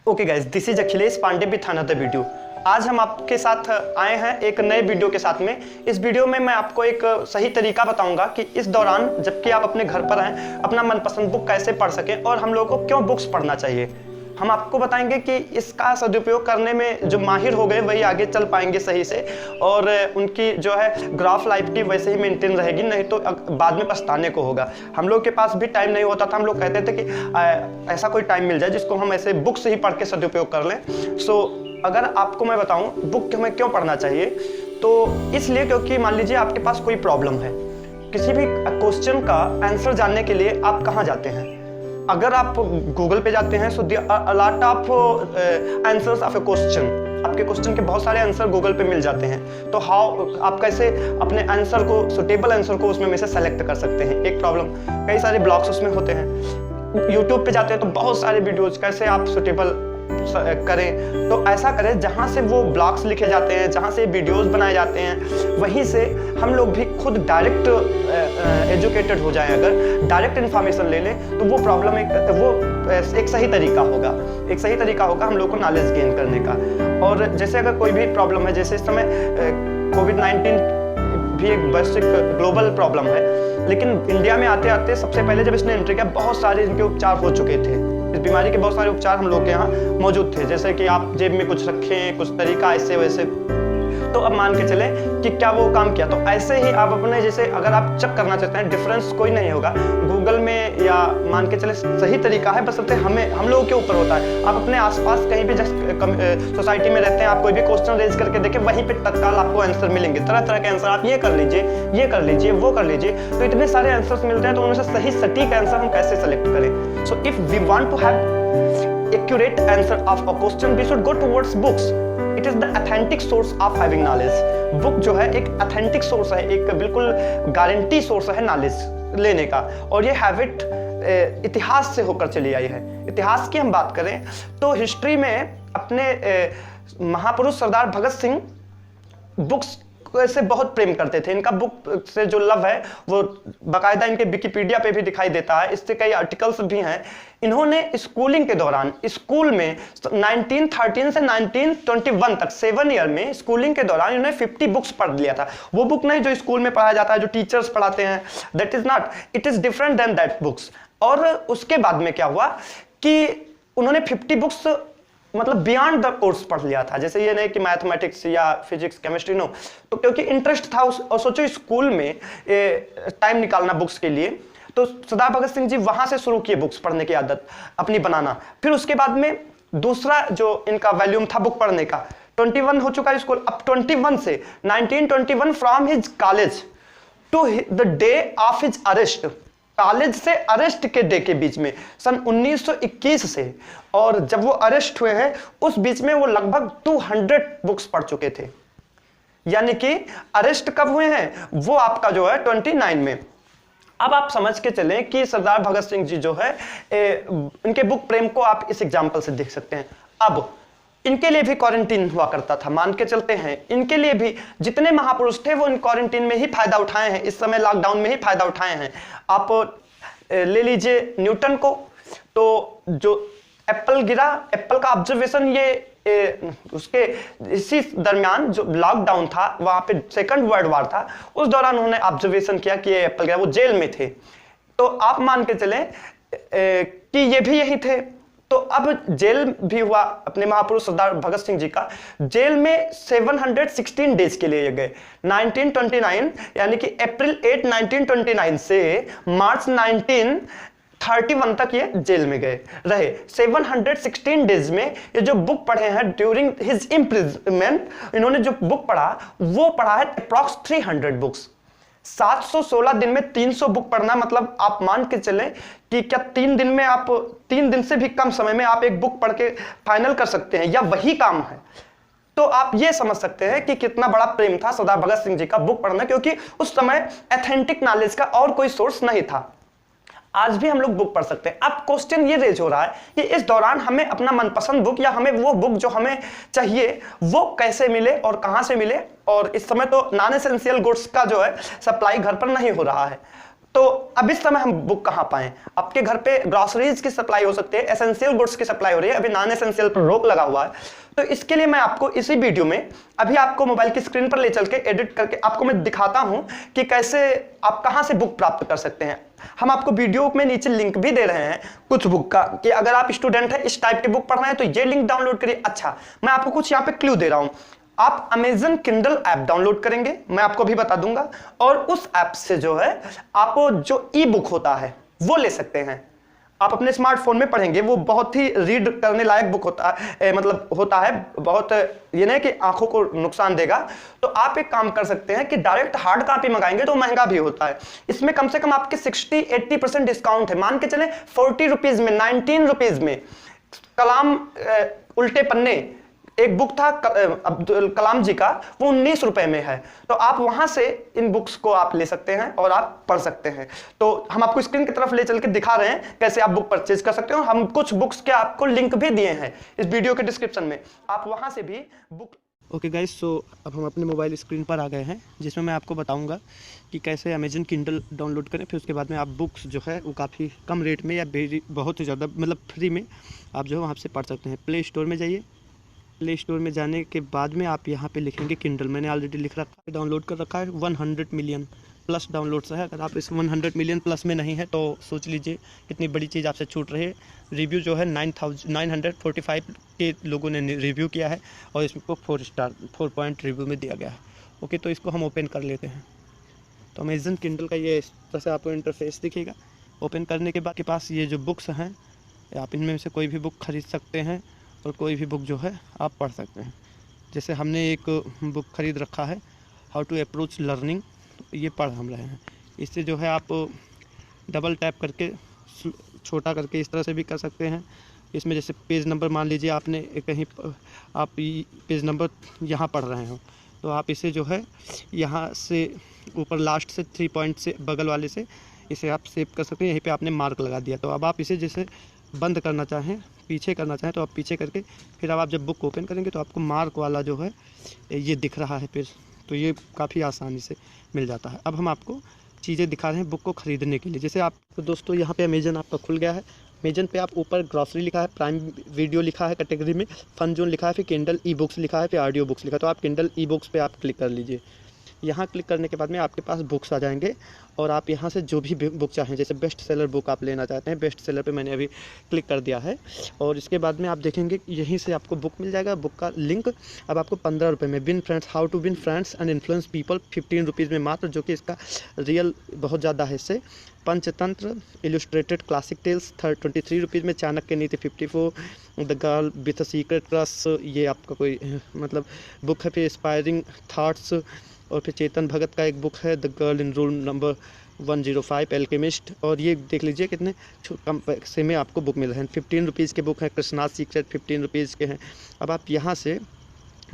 Okay guys, this is Akhilesh Pande with another video. आज हम आपके साथ आए हैं एक नए वीडियो के साथ में। इस वीडियो में मैं आपको एक सही तरीका बताऊंगा कि इस दौरान जबकि आप अपने घर पर हैं अपना मनपसंद बुक कैसे पढ़ सकें और हम लोगों को क्यों बुक्स पढ़ना चाहिए। हम आपको बताएंगे कि इसका सदुपयोग करने में जो माहिर हो गए वही आगे चल पाएंगे सही से, और उनकी जो है ग्राफ लाइफ की वैसे ही मेंटेन रहेगी, नहीं तो बाद में पछताने को होगा। हम लोग के पास भी टाइम नहीं होता था, हम लोग कहते थे कि ऐसा कोई टाइम मिल जाए जिसको हम ऐसे बुक से ही पढ़ के सदुपयोग कर लें। सो अगर आपको मैं बताऊं बुक हमें क्यों पढ़ना चाहिए, तो इसलिए क्योंकि मान लीजिए आपके पास कोई प्रॉब्लम है, किसी भी क्वेश्चन का आंसर जानने के लिए आप कहाँ जाते हैं? अगर आप गूगल पे जाते हैं, सो a lot of answers of a question, आपके क्वेश्चन के बहुत सारे आंसर गूगल पे मिल जाते हैं। तो आप कैसे अपने आंसर को, सुटेबल आंसर को उसमें में से सेलेक्ट कर सकते हैं? एक प्रॉब्लम। कई सारे ब्लॉग्स उसमें होते हैं। यूट्यूब पे जाते हैं तो बहुत सारे वीडियोज कैसे आप सुटेबल करें। तो ऐसा करें जहाँ से वो ब्लॉग्स लिखे जाते हैं, जहाँ से वीडियोस बनाए जाते हैं, वहीं से हम लोग भी खुद डायरेक्ट एजुकेटेड हो जाएं। अगर डायरेक्ट इन्फॉर्मेशन ले लें तो वो प्रॉब्लम एक सही तरीका होगा, हम लोग को नॉलेज गेन करने का। और जैसे अगर कोई भी प्रॉब्लम है, जैसे इस समय कोविड-19 भी एक वैश्विक ग्लोबल प्रॉब्लम है, लेकिन इंडिया में आते आते सबसे पहले जब इसने एंट्री किया बहुत सारे इनके उपचार हो चुके थे। इस बीमारी के बहुत सारे उपचार हम लोग के यहाँ मौजूद थे, जैसे कि आप जेब में कुछ रखें, कुछ तरीका ऐसे वैसे। तो अब मान के चले कि क्या वो काम किया। तो ऐसे ही आप अपने, जैसे अगर आप चेक करना चाहते हैं, डिफरेंस कोई नहीं होगा गूगल में, या मान के चले सही तरीका है, बस हम लोगों के ऊपर होता है। आप अपने आसपास कहीं भी सोसाइटी में रहते हैं, आप कोई भी क्वेश्चन रेज करके देखें, वहीं पे तत्काल आपको आंसर मिलेंगे, तरह तरह के आंसर। आप ये कर लीजिए, ये कर लीजिए, वो कर लीजिए, तो इतने सारे आंसर्स मिलते हैं। तो उनमें से सही सटीक आंसर हम कैसे सेलेक्ट करें? So if we want to have accurate answer of a question, we should go towards books. It is the authentic source of having knowledge. Book जो है एक authentic source है, एक बिल्कुल गारंटी सोर्स है नॉलेज लेने का। और ये हैबिट इतिहास से होकर चली आई है। इतिहास की हम बात करें तो हिस्ट्री में अपने महापुरुष सरदार भगत सिंह बुक्स से बहुत प्रेम करते थे। इनका बुक से जो लव है वो बाकायदा इनके विकिपीडिया पे भी दिखाई देता है, इससे कई आर्टिकल्स भी हैं। इन्होंने स्कूलिंग के दौरान स्कूल में 1913 से 1921 तक 7 ईयर में स्कूलिंग के दौरान इन्होंने 50 बुक्स पढ़ लिया था। वो बुक नहीं जो स्कूल में पढ़ाया जाता है, जो टीचर्स पढ़ाते हैं, that is not, it is different than that books. और उसके बाद में क्या हुआ कि उन्होंने 50 बुक्स मतलब बियॉन्ड द कोर्स पढ़ लिया था। जैसे ये नहीं कि मैथमेटिक्स या फिजिक्स केमिस्ट्री, नो, तो क्योंकि इंटरेस्ट था और सोचो स्कूल में टाइम निकालना बुक्स के लिए, तो सरदार भगत सिंह जी वहां से शुरू किए बुक्स पढ़ने की आदत अपनी बनाना। फिर उसके बाद में दूसरा जो इनका वॉल्यूम था बुक पढ़ने का, 21 हो चुका है स्कूल। अब 21 से 1921 from his college to the day of his arrest, college से अरेस्ट के डे के बीच में सन 1921 से, और जब वो अरेस्ट हुए हैं उस बीच में वो लगभग 200 बुक्स पढ़ चुके थे। यानी कि अरेस्ट कब हुए हैं वो आपका जो है 29 में। अब आप समझ के चलें कि सरदार भगत सिंह जी जो है इनके बुक प्रेम को आप इस एग्जाम्पल से देख सकते हैं। अब इनके लिए भी क्वारंटीन हुआ करता था, मान के चलते हैं इनके लिए भी जितने महापुरुष थे वो इन क्वारंटीन में ही फायदा उठाए हैं, इस समय लॉकडाउन में ही फायदा उठाए हैं। आप ले लीजिए न्यूटन को, तो जो एप्पल गिरा, एप्पल का ऑब्जर्वेशन ये उसके इसी दरमियान जो लॉकडाउन था वहां पे सेकंड वर्ल्ड वॉर था, उस दौरान उन्होंने ऑब्जर्वेशन किया कि ये एप्पल गिरा। वो जेल में थे, तो आप मान के चलें कि ये भी यही थे। तो अब जेल भी हुआ अपने महापुरुष सरदार भगत सिंह जी का, जेल में 716 डेज के लिए गए। 1929 यानी कि अप्रैल 8 1929 से मार्च 1931 तक ये जेल में गए रहे। 716 डेज में ये जो बुक पढ़े हैं ड्यूरिंग हिज इम्प्रिजनमेंट, इन्होंने जो बुक पढ़ा वो पढ़ा है अप्रॉक्स 300 बुक्स। 716 दिन में 300 बुक पढ़ना, मतलब आप मान के चलें कि क्या 3 दिन में आप 3 दिन से भी कम समय में आप एक बुक पढ़ के फाइनल कर सकते हैं, या वही काम है। तो आप ये समझ सकते हैं कि कितना बड़ा प्रेम था सरदार भगत सिंह जी का बुक पढ़ना, क्योंकि उस समय ऑथेंटिक नॉलेज का और कोई सोर्स नहीं था। आज भी हम लोग बुक पढ़ सकते हैं। अब क्वेश्चन ये रेज हो रहा है कि इस दौरान हमें अपना मनपसंद बुक या हमें वो बुक जो हमें चाहिए वो कैसे मिले और कहां से मिले। और इस समय तो नॉन एसेंशियल गुड्स का जो है सप्लाई घर पर नहीं हो रहा है, तो अब इस समय हम बुक कहाँ पाएं? आपके घर पे ग्रोसरीज की सप्लाई हो सकती है, एसेंशियल गुड्स की सप्लाई हो रही है, अभी नॉन एसेंशियल पर रोक लगा हुआ है। तो इसके लिए मैं आपको इसी वीडियो में अभी आपको मोबाइल की स्क्रीन पर ले चल के एडिट करके आपको मैं दिखाता हूं कि कैसे आप कहां से बुक प्राप्त कर सकते हैं। हम आपको वीडियो में नीचे लिंक भी दे रहे हैं कुछ बुक का, कि अगर आप स्टूडेंट हैं, इस टाइप के बुक पढ़ रहे हैं तो ये लिंक डाउनलोड करिए। अच्छा, मैं आपको कुछ यहाँ पे क्लू दे रहा हूं। आप अमेजन किंडल ऐप डाउनलोड करेंगे, मैं आपको भी बता दूंगा, और उस ऐप से जो है आप जो ई बुक होता है वो ले सकते हैं। आप अपने स्मार्टफोन में पढ़ेंगे, वो बहुत ही रीड करने लायक बुक होता है, मतलब होता है बहुत, ये नहीं कि आंखों को नुकसान देगा। तो आप एक काम कर सकते हैं कि डायरेक्ट हार्ड कॉपी मंगाएंगे तो महंगा भी होता है। इसमें कम से कम आपके 60-80% डिस्काउंट है। मान के चले 40 रुपीज में, 19 रुपीज में कलाम उल्टे पन्ने एक बुक था अब्दुल कलाम जी का, वो 19 रुपए में है। तो आप वहां से इन बुक्स को आप ले सकते हैं और आप पढ़ सकते हैं। तो हम आपको स्क्रीन की तरफ ले चल के दिखा रहे हैं कैसे आप बुक परचेज कर सकते हैं, और हम कुछ बुक्स के आपको लिंक भी दिए हैं इस वीडियो के डिस्क्रिप्शन में, आप वहां से भी बुक। ओके गाइस, सो अब हम अपने मोबाइल स्क्रीन पर आ गए हैं, जिसमें मैं आपको बताऊंगा कि कैसे अमेजन किंडल डाउनलोड करें। फिर उसके बाद में आप बुक्स जो है वो काफ़ी कम रेट में या बहुत ही ज़्यादा मतलब फ्री में आप जो है वहाँ से पढ़ सकते हैं। प्ले स्टोर में जाइए, प्ले स्टोर में जाने के बाद में आप यहाँ पे लिखेंगे किंडल। मैंने ऑलरेडी लिख रखा है, डाउनलोड कर रखा है। 100 मिलियन प्लस डाउनलोड्स है। अगर आप इस 100 मिलियन प्लस में नहीं है तो सोच लीजिए कितनी बड़ी चीज़ आपसे छूट रही है। रिव्यू जो है 945 के लोगों ने रिव्यू किया है, और इसको 4 स्टार 4 पॉइंट रिव्यू में दिया गया है। ओके, तो इसको हम ओपन कर लेते हैं। तो अमेजन किंडल का ये इस तरह से आपको इंटरफेस दिखेगा। ओपन करने के बाद के पास ये जो बुक्स हैं, आप इनमें से कोई भी बुक खरीद सकते हैं और कोई भी बुक जो है आप पढ़ सकते हैं। जैसे हमने एक बुक खरीद रखा है, हाउ टू अप्रोच लर्निंग, तो ये पढ़ हम रहे हैं। इससे जो है आप डबल टैप करके छोटा करके इस तरह से भी कर सकते हैं। इसमें जैसे पेज नंबर, मान लीजिए आपने कहीं आप पेज नंबर यहाँ पढ़ रहे हो, तो आप इसे जो है यहाँ से ऊपर लास्ट से 3 पॉइंट से बगल वाले से इसे आप सेव कर सकते हैं। यहीं पे आपने मार्क लगा दिया। तो अब आप इसे जैसे बंद करना चाहें, पीछे करना चाहें, तो आप पीछे करके फिर अब आप जब बुक ओपन करेंगे तो आपको मार्क वाला जो है ये दिख रहा है पेज, तो ये काफ़ी आसानी से मिल जाता है। अब हम आपको चीज़ें दिखा रहे हैं बुक को ख़रीदने के लिए। जैसे आप तो दोस्तों यहाँ पे अमेजन आपका खुल गया है। अमेजन पे आप ऊपर ग्रॉसरी लिखा है, प्राइम वीडियो लिखा है कैटेगरी में, फन जोन लिखा है, फिर किंडल ई बुक्स लिखा है, फिर ऑडियो बुक्स लिखा है। तो आप किंडल ई बुक्स पे आप क्लिक कर लीजिए। यहाँ क्लिक करने के बाद में आपके पास बुक्स आ जाएंगे, और आप यहाँ से जो भी बुक चाहें, जैसे बेस्ट सेलर बुक आप लेना चाहते हैं, बेस्ट सेलर पे मैंने अभी क्लिक कर दिया है। और इसके बाद में आप देखेंगे यहीं से आपको बुक मिल जाएगा, बुक का लिंक। अब आपको 15 रुपये में win friends, how to win friends and influence people, 15 rupees में मात्र, जो कि इसका रियल बहुत ज़्यादा है। इससे Panchatantra illustrated classic tales 23 rupees में, Chanakya Niti 54, the girl with a secret crush, ये आपका कोई मतलब बुक है। फिर इंस्पायरिंग थाट्स, और फिर चेतन भगत का एक बुक है the girl in room number 105 alchemist, और ये देख लीजिए कितने कम पैसे में आपको बुक मिल रहे हैं। 15 रुपीज़ के बुक हैं। कृष्णा सीक्रेट 15 रुपीज़ के हैं। अब आप यहाँ से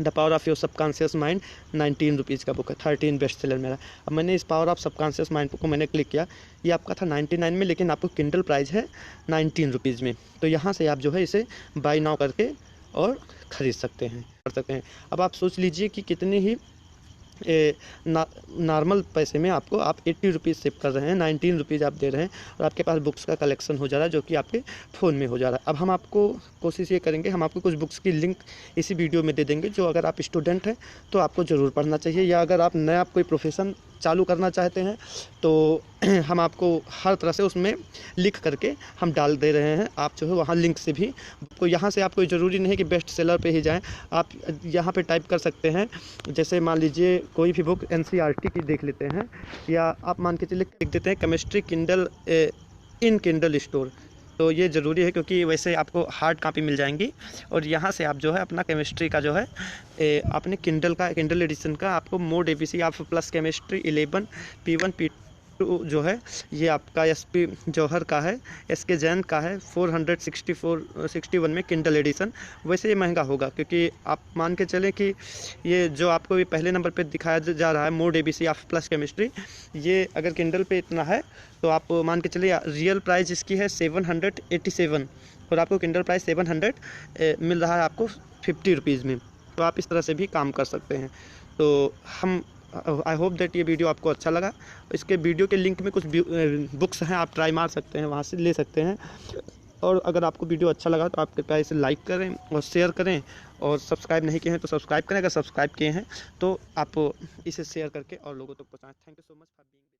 the power of your subconscious mind 19 rupees का बुक है, 13 बेस्ट सेलर मेरा। अब मैंने इस पावर ऑफ सबकॉन्शियस माइंड को मैंने क्लिक किया, ये आपका था 99 में, लेकिन आपको किंडल प्राइस है 19 रुपीज़ में। तो यहाँ से आप जो है इसे बाय नाउ करके और ख़रीद सकते हैं, कर सकते हैं। अब आप सोच लीजिए कि कितने ही नॉर्मल पैसे में आपको आप 80 रुपीज़ सेव कर रहे हैं, 19 रुपीज़ आप दे रहे हैं, और आपके पास बुक्स का कलेक्शन हो जा रहा है, जो कि आपके फ़ोन में हो जा रहा है। अब हम आपको कोशिश ये करेंगे, हम आपको कुछ बुक्स की लिंक इसी वीडियो में दे देंगे, जो अगर आप स्टूडेंट हैं तो आपको ज़रूर पढ़ना चाहिए, या अगर आप नया कोई प्रोफेशन चालू करना चाहते हैं तो हम आपको हर तरह से उसमें लिख करके हम डाल दे रहे हैं। आप जो है वहाँ लिंक से भी को, यहाँ से आप कोई ज़रूरी नहीं कि बेस्ट सेलर पे ही जाएं, आप यहाँ पे टाइप कर सकते हैं। जैसे मान लीजिए कोई भी बुक NCERT की देख लेते हैं, या आप मान के चलिए लिख देते हैं केमिस्ट्री किंडल इन किंडल स्टोर। तो ये ज़रूरी है क्योंकि वैसे आपको हार्ड कॉपी मिल जाएंगी, और यहाँ से आप जो है अपना केमिस्ट्री का जो है अपने किंडल एडिशन का आपको mode ABC of plus chemistry 11 P1 P2 जो है ये आपका SP जौहर का है, SK जैन का है 461 में किंडल एडिशन। वैसे ये महंगा होगा क्योंकि आप मान के चलें कि ये जो आपको ये पहले नंबर पे दिखाया जा रहा है mode ABC of plus chemistry, ये अगर किंडल पे इतना है तो आप मान के चलिए रियल प्राइस इसकी है 787, और आपको किंडल प्राइस 700 मिल रहा है आपको 50 रुपीज़ में। तो आप इस तरह से भी काम कर सकते हैं। तो हम आई होप दैट ये वीडियो आपको अच्छा लगा। इसके वीडियो के लिंक में कुछ बुक्स हैं, आप ट्राई मार सकते हैं, वहाँ से ले सकते हैं। और अगर आपको वीडियो अच्छा लगा तो आप कृपया इसे लाइक करें और शेयर करें, और सब्सक्राइब नहीं किए हैं तो सब्सक्राइब करें, अगर सब्सक्राइब किए हैं तो आप इसे शेयर करके और लोगों तक पहुँचाएं। Thank you so much for being